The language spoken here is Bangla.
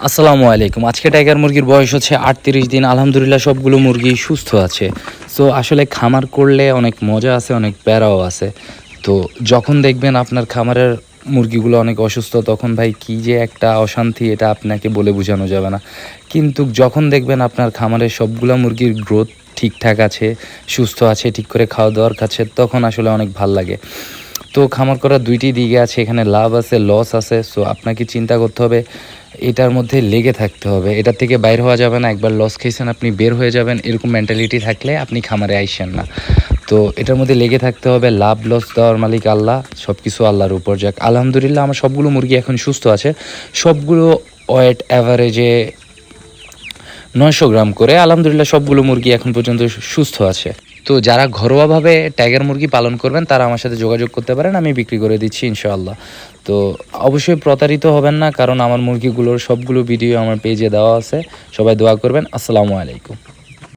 আসসালামু আলাইকুম। আজকে টাইগার মুরগির বয়স হচ্ছে ৩৮ দিন। আলহামদুলিল্লাহ সবগুলো মুরগি সুস্থ আছে। সো আসলে খামার করলে অনেক মজা আছে, অনেক প্যারাও আছে। তো যখন দেখবেন আপনার খামারের মুরগিগুলো অনেক অসুস্থ, তখন ভাই কী যে একটা অশান্তি, এটা আপনাকে বলে বোঝানো যাবে না। কিন্তু যখন দেখবেন আপনার খামারের সবগুলো মুরগির গ্রোথ ঠিকঠাক আছে, সুস্থ আছে, ঠিক করে খাওয়া দাওয়ার কাছে, তখন আসলে অনেক ভাল লাগে। তো খামার করার দুইটি দিকে আছে, এখানে লাভ আছে, লস আছে। সো আপনাকে চিন্তা করতে হবে, এটার মধ্যে লেগে থাকতে হবে, এটার থেকে বাইর হওয়া যাবে না। একবার লস খেয়েছেন আপনি বের হয়ে যাবেন, এরকম মেন্টালিটি থাকলে আপনি খামারে আইসেন না। তো এটার মধ্যে লেগে থাকতে হবে। লাভ লস দেওয়ার মালিক আল্লাহ, সব কিছু আল্লাহর উপর যাক। আলহামদুলিল্লাহ আমার সবগুলো মুরগি এখন সুস্থ আছে। সবগুলো ওয়েট অ্যাভারেজে 900 গ্রাম করে। আলহামদুলিল্লাহ সবগুলো মুরগি এখন পর্যন্ত সুস্থ আছে। তো যারা ঘরোয়াভাবে টাইগার মুরগি পালন করবেন তারা আমার সাথে যোগাযোগ করতে পারেন, আমি বিক্রি করে দিচ্ছি ইনশাআল্লাহ। তো অবশ্যই প্রতারিত হবেন না, কারণ আমার মুরগিগুলোর সবগুলো ভিডিও আমার পেজে দেওয়া আছে। সবাই দোয়া করবেন। আসসালামু আলাইকুম।